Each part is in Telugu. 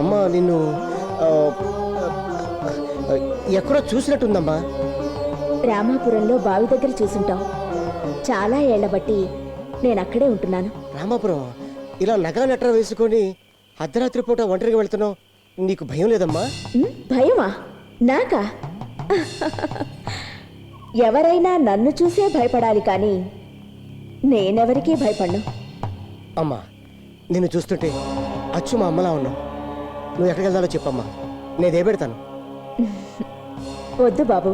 అమ్మ నిన్ను ఎక్కడో చూసినట్టుందమ్మా. రామాపురంలో బావి దగ్గర చూసుంటావు. చాలా ఏళ్ల బట్టి నేను అక్కడే ఉంటున్నాను. రామాపురం ఇలా నగల నట్ర వేసుకొని అర్ధరాత్రి పూట ఒంటరిగా వెళ్తున్నావు, నీకు భయం లేదమ్మా? భయమా? నాకా? ఎవరైనా నన్ను చూసే భయపడాలి కానీ నేనెవరికీ భయపడ్ను. అమ్మా నిన్ను చూస్తుంటే అచ్చు మా అమ్మలా ఉన్నావు. నువ్వు ఎక్కడికి వెళ్దాలో చెప్పమ్మా, నేను దేబెడతాను. వద్దు బాబు,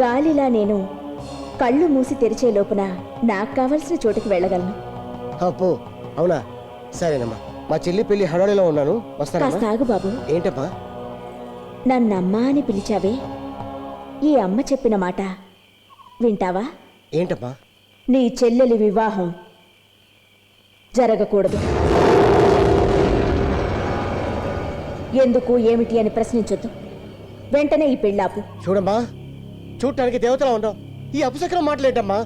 గాలిలా నేను కళ్ళు మూసి తెరిచే లోపున నాకు కావలసిన చోటుకి వెళ్ళగలను. అప్పో అవునా, సరేనమ్మా. మా చెల్లి పెళ్లి హడాడిలో ఉన్నాను, వస్తాను. కాస్త ఆగు బాబు. ఏంటమ్మా? నన్నమ్మా అని పిలిచావే, ఈ అమ్మ చెప్పిన మాట వింటావా? ఏంటమ్మా? నీ చెల్లెలి వివాహం జరగకూడదు. ఎందుకు ఏమిటి అని ప్రశ్నించొద్దు. వెంటనే ఈ పెళ్ళాపు. చూడమ్మా, చూడటానికి దేవతలా ఉన్నావు, ఈ అపశకరం మాట్లాడమ్మా.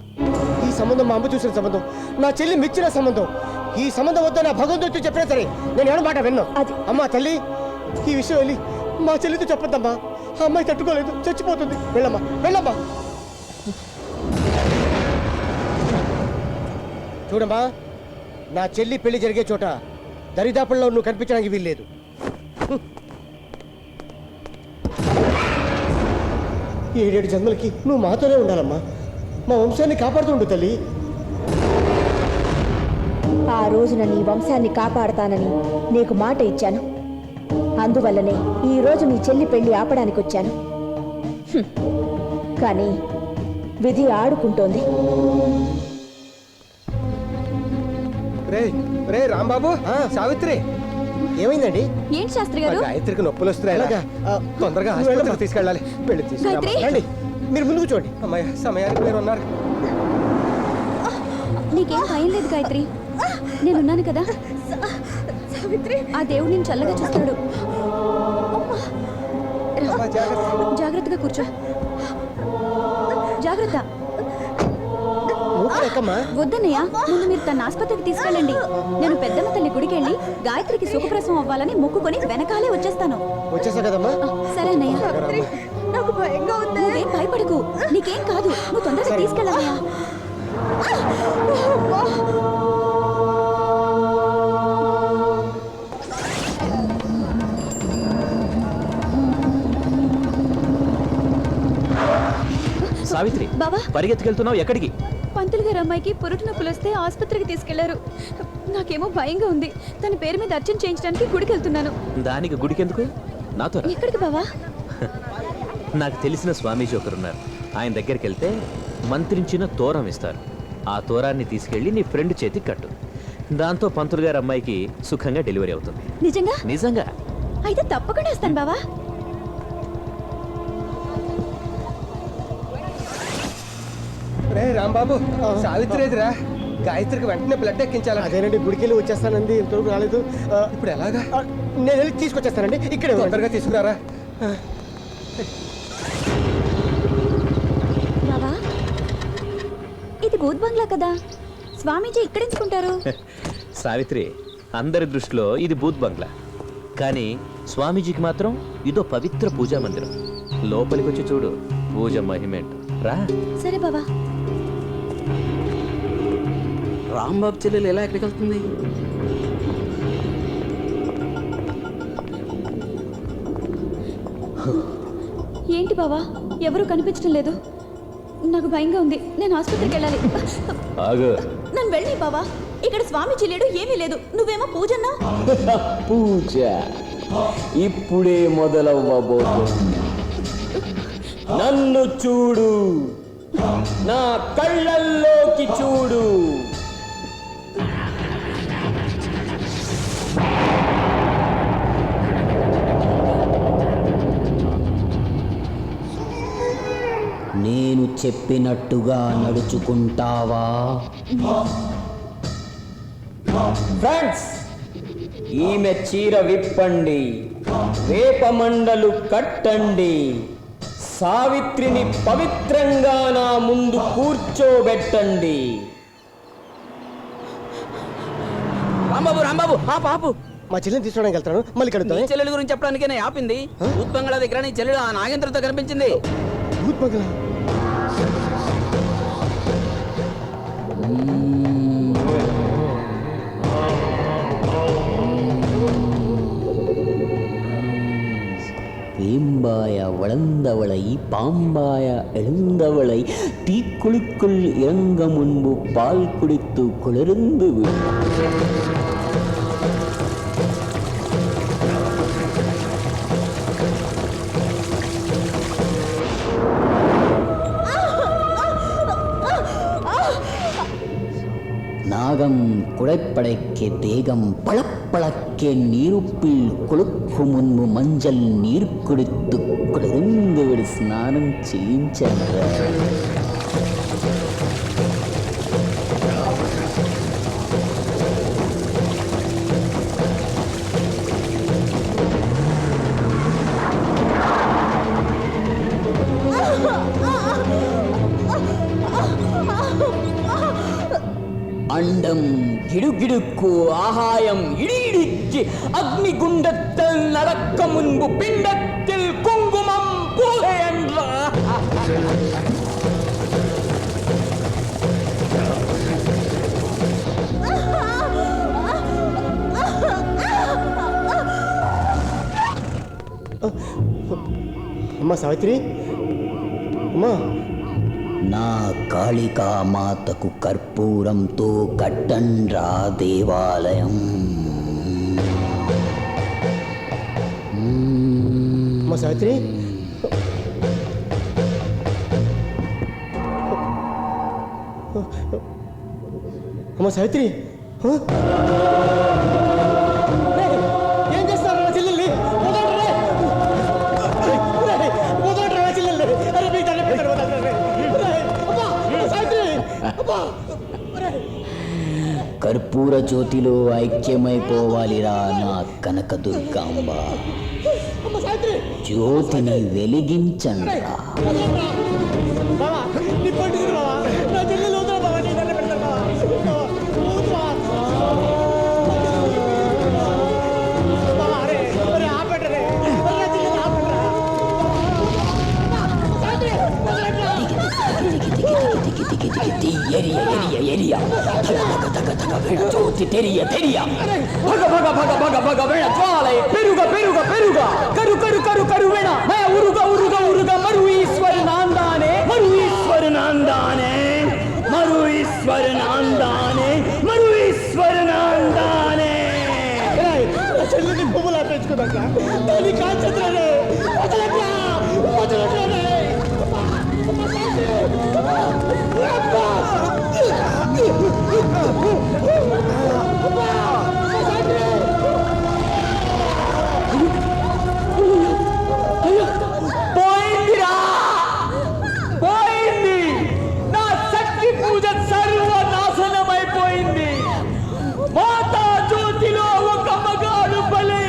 ఈ సంబంధం మా అమ్మ చూసిన సంబంధం, నా చెల్లి మెచ్చిన సంబంధం. ఈ సంబంధం వద్దని భగవంతుడితో చెప్పినా సరే నేను ఏమన్నా మాట విన్నా. అమ్మా తల్లి, ఈ విషయం వెళ్ళి మా చెల్లితో చెప్పొద్దమ్మా. ఆ అమ్మాయి తట్టుకోలేదు, చచ్చిపోతుంది. వెళ్ళమ్మా వెళ్ళమ్మా. చూడమ్మా, నా చెల్లి పెళ్లి జరిగే చోట దరిదాపుల్లో నువ్వు కనిపించడానికి వీల్లేదు. ఏడేడు జన్మలకి నువ్వు మాతోనే ఉండాలమ్మా. మా వంశాన్ని కాపాడుతుండు తల్లి. ఆ రోజున నీ వంశాన్ని కాపాడతానని నీకు మాట ఇచ్చాను. అందువల్లనే ఈ రోజు నీ చెల్లి పెళ్లి ఆపడానికి వచ్చాను. కానీ విధి ఆడుకుంటోంది. రే రే రాంబాబు, సావిత్రి ఏమైందండి? ఏంటి శాస్త్రి గారు? గాయత్రికి నొప్పులు వస్తున్నాయి, తొందరగా హాస్పిటల్కి తీసుకెళ్ళాలి. వెళ్ళి తీసుకెళ్ళండి. మీరు ముందుకు చూడండి. అమ్మాయి సమయానికి మీరు ఉన్నారు. నీకేం భయం లేదు గాయత్రి, నేనున్నాను కదా. ఆ దేవుడు నేను చల్లగా చూస్తాడు. జాగ్రత్తగా కూర్చో, జాగ్రత్త. వద్దన్నయ్య, ముందు మీరు తన ఆసుపత్రికి తీసుకెళ్ళండి. నేను పెద్దమ్మ తల్లి గుడికి వెళ్ళి గాయత్రికి సుఖప్రసవం అవ్వాలని మొక్కుకొని వెనకాలే వచ్చేస్తాను. వచ్చేసా కదమ్మా. సరే అన్నయ్య. నాకు భయంగా ఉంది. నువ్వేం భయపడకు, నీకేం కాదు. నువ్వు తొందరగా తీసుకెళ్ళన్నయ్య. సావిత్రి, బావా పరిగెత్తుకెళ్తున్నావు ఎక్కడికి? పంతులు గారు అమ్మాయికి పురుటి నొప్పులు వస్తే ఆసుపత్రికి తీసుకెళ్లారు. నాకేమో భయంగా ఉంది. తన పేరు మీద అర్చన చేయించడానికి గుడికి వెళ్తున్నాను. దానికి గుడికెందుకు? నాతో రా. ఎక్కడికి బావా? నాకు తెలిసిన స్వామీజీ ఒకరున్నారు, ఆయన దగ్గరికి వెళ్తే మంత్రించిన తోరం ఇస్తారు. ఆ తోరాన్ని తీసుకెళ్లి నీ ఫ్రెండ్ చేతికి కట్టు. దాంతో పంతులు గారి అమ్మాయికి సుఖంగా డెలివరీ అవుతుంది. నిజంగా? నిజంగా. అయితే తప్పకుండా వస్తాను బావా. రే రాంబాబు, సావిత్రి ఎదురా, గాయత్రికి వెంటనే బ్లడ్ ఎక్కించాలి. అదేనండి, గుడికెళ్ళి వచ్చేస్తానండి, ఇంతవరకు రాలేదు. ఇప్పుడు ఎలాగా? నేను వెళ్ళి తీసుకొచ్చేస్తానండి. ఇక్కడే తొందరగా తీసుకురారా. బావా, ఇది భూత్ బంగ్లా కదా, స్వామీజీ ఇక్కడ ఎంచుకుంటారు? సావిత్రి, అందరి దృష్టిలో ఇది భూత్ బంగ్లా, కానీ స్వామీజీకి మాత్రం ఇదో పవిత్ర పూజా మందిరం. లోపలికి వచ్చి చూడు, పూజ మహిమేంటో. రా. సరే బావా. రాంబాబు చెల్లెలు ఎలా ఎక్కడికి వెళ్తుంది? ఏంటి బావా, ఎవరు కనిపించడం లేదు. నాకు భయంగా ఉంది. నేను ఆసుపత్రికి వెళ్ళాలి. నన్ను వెళ్ళి బావా, ఇక్కడ స్వామీజీ లేడు, ఏమీ లేదు. నువ్వేమో పూజన్నా? పూజ ఇప్పుడే మొదలవ్వబోతుంది. నన్ను చూడు, నా కళ్ళల్లోకి చూడు. నేను చెప్పినట్టుగా నడుచుకుంటావా? ఫ్రెండ్స్, ఈమె చీర విప్పండి, వేపమండలు కట్టండి, సావిత్రిని పవిత్రంగా నా ముందు కూర్చోబెట్టండి. రాంబాబు రాంబాబు, ఆపు ఆపు. మా చెల్లిని తీసుకోవడానికి వెళ్తాను, మళ్ళీ నీ కలుద్దాం. చెల్లెల గురించి చెప్పడానికే నేను ఆపింది. భూత్ బంగ్లా దగ్గర నీ చెల్లెలు ఆ నాగేంద్రతో కనిపించింది. భూత్ బంగ్లా. வேம்பாய வளர்ந்தவளை பாம்பாய எழுந்தவளை தீக்குழிக்குள் இறங்க முன்பு பால் குடித்து குளிர்ந்து விடும். நாகம் குழைப்படைக்க தேகம் பளப்பளக்க நீருப்பில் கொழுக்கு முன்பு மஞ்சள் நீர் குடித்து குளிர்ந்து விடு ஸ்நானம் చేయించండి. அண்டம் கிடுகிடுக்கு ஆகாயம் இடியிடிக்கு அக்னிகுண்டத்தில் நடக்க முன்பு பிண்டத்தில் குங்குமம் பூசை என்றார். అమ్మా సావిత్రి, అమ్మా. నా కాళికా మాతకు కర్పూరంతో కట్టండ్రా దేవాలయం. అమ్మా సావిత్రి, అమ్మా సావిత్రి, ఏం చేస్తారు నా చెల్లెల్ని? వదలరా నా చెల్లెల్ని. అరే మీ తండ్రి పిల్లలు వదలరా. అమ్మా సావిత్రి, అమ్మా. కర్పూర జ్యోతిలో ఐక్యమైపోవాలిరా నా కనకదుర్గాంబ. అమ్మా సావిత్రి, జ్యోతిని వెలిగించండ్రా. బావా నీ పండుగ బావా, నా చెల్లెలు వదలరా బావా, నీ తండ్రి పెడతారు బావా. బావా అరే అరే ఆపండి, నా చెల్లెలు ఆపండిరా. సావిత్రి వదలరా. ఎరియ ఎరియ ఎరియ తగ తగ తగ వేళ జ్యోతి తెరియ తెరియ భగ భగ భగ భగ భగ వేళ జ్వాలై పెరుగ పెరుగ పెరుగ కరు కరు కరు కరు వేణ మయ ఉరుగ ఉరుగ ఉరుగ మరు ఈశ్వర నాందానే మరు ఈశ్వర నాందానే మరు ఈశ్వర నాందానే మరు ఈశ్వర నాందానే. చెల్లిని పువ్వులా పెంచుకున్నాక దాన్ని కాల్చద్రానే. వదలట్రా వదలట్రానే. పోయిందిరా పోయింది. నా శక్తి పూజ సర్వనాశనమైపోయింది. మాతా జ్యోతిలో ఒక మగాడు బలి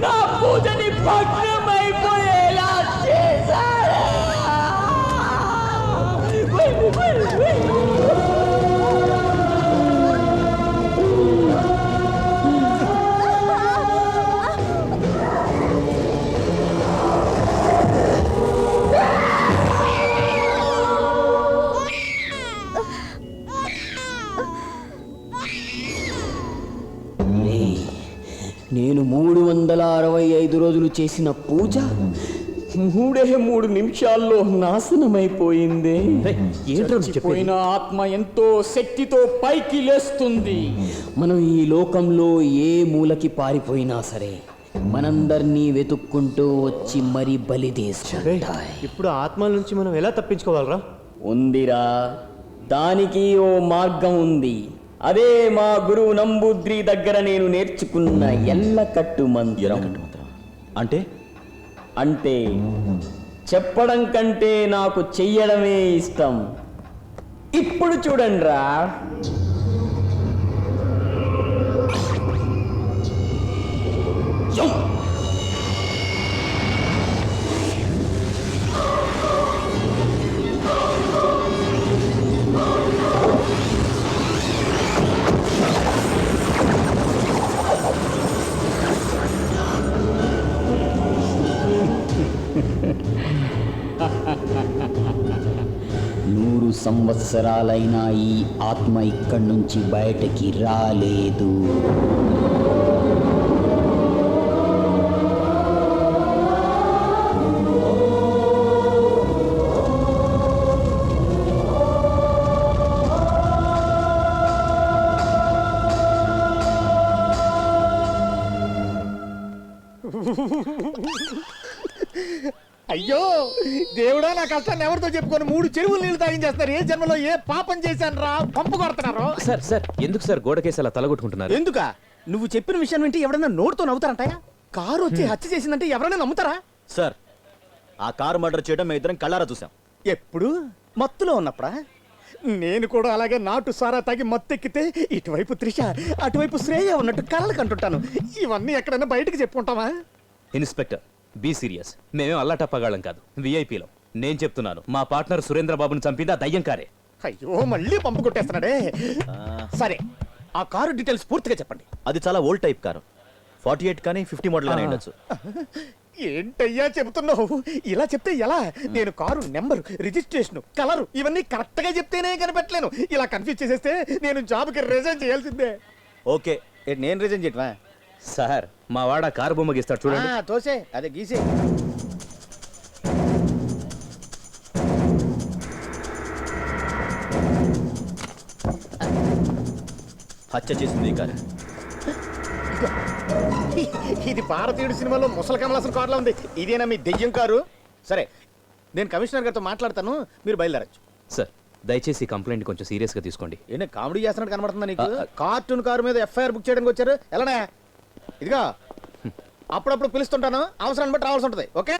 నా పూజని భగ్నమైపోయేలా చేశారు. నేను 365 రోజులు చేసిన పూజ 3 నిమిషాల్లో నాశనమైపోయింది. చచ్చిపోయిన ఆత్మ ఎంతో శక్తితో పైకి లేస్తుంది. మనం ఈ లోకంలో ఏ మూలకి పారిపోయినా సరే మనందరినీ వెతుక్కుంటూ వచ్చి మరి బలి తీసుకుంటాయి. ఇప్పుడు ఆత్మల నుంచి మనం ఎలా తప్పించుకోవాలరా? ఉందిరా, దానికి ఓ మార్గం ఉంది. అదే మా గురువు నంబూద్రి దగ్గర నేను నేర్చుకున్న ఎల్లకట్టు మంత్రం. అంటే అంటే చెప్పడం కంటే నాకు చెయ్యడమే ఇష్టం. ఇప్పుడు చూడండిరా. సంవత్సరాలైనా ఈ ఆత్మ ఇక్కడి నుంచి బయటకి రాలేదు. అయ్యో దేవుడా, నా కష్టాన్ని ఎవరితో చెప్పుకొని 3 చెరువులు నీళ్లు తాగించేస్తారు. ఏ జన్మలో ఏ పాపం చేశాను రా, పంపు కొడుతున్నారు. సార్ సార్ ఎందుకు సార్ గోడకేసి అలా తలగొట్టుకుంటున్నారు? ఎందుక నువ్వు చెప్పిన విషయం వింటే ఎవరైనా నోటితో నవ్వుతారంటాయా? కారు వచ్చి హత్య చేసిందంటే ఎవరైనా నమ్ముతారా? సార్, ఆ కారు మర్డర్ చేయడం మేము ఇద్దరం కళ్ళారా చూసాం. ఎప్పుడు మత్తులో ఉన్నప్పుడా? నేను కూడా అలాగే నాటు సారా తాగి మత్తెక్కితే ఇటువైపు త్రిష అటువైపు శ్రేయ ఉన్నట్టు కలలు కంటుంటాను. ఇవన్నీ ఎక్కడైనా బయటకు చెప్పుకుంటావా? Inspector, be serious. మేమేం అల్లాటప్పగాళ్ళం కాదు, విఐపీలో. నేను చెప్తున్నాను, మా పార్ట్నర్ సురేంద్ర బాబుని చంపింది ఆ దయ్యం కారే. అయ్యో, మళ్ళీ పంపు కొట్టేస్తున్నాడే. సరే, ఆ కారు డీటెయిల్స్ పూర్తిగా చెప్పండి. అది చాలా ఓల్డ్ టైప్ కారు. 48 కానీ 50 మోడల్ కానీ ఉండొచ్చు. ఏంటయ్యా చెబుతున్నావు? ఇలా చెప్తే ఎలా? నేను కారు నెంబరు, రిజిస్ట్రేషన్, కలరు ఇవన్నీ కరెక్ట్ గా చెప్తేనే కనిపెట్టలేను. ఇలా కన్ఫ్యూజ్ చేసేస్తే నేను జాబ్కి రిజైన్ చేయాల్సిందే. ఓకే, నేను రిజైన్ చేయటమా? సార్, మా వాడ కారు బొమ్మ గీస్తాడు చూడండి. తోసే, అదే గీసే. హత్య చేసింది ఈ కారు. ఇది భారతీయుడు సినిమాలో ముసలి కమలాసన్ కారులో ఉంది. ఇదేనా మీ దెయ్యం కారు? సరే, నేను కమిషనర్ గారితో మాట్లాడతాను, మీరు బయలుదేరచ్చు. సార్, దయచేసి ఈ కంప్లైంట్ కొంచెం సీరియస్ గా తీసుకోండి. ఏంటి కామెడీ చేస్తున్నట్టు కనబడుతుందా నీకు? కార్టూన్ కారు మీద ఎఫ్ఐఆర్ బుక్ చేయడానికి వచ్చారు. ఎలానే? ఇదిగా అప్పుడప్పుడు పిలుస్తుంటాను, అవసరాన్ని బట్టి రావాల్సి ఉంటుంది. ఓకే.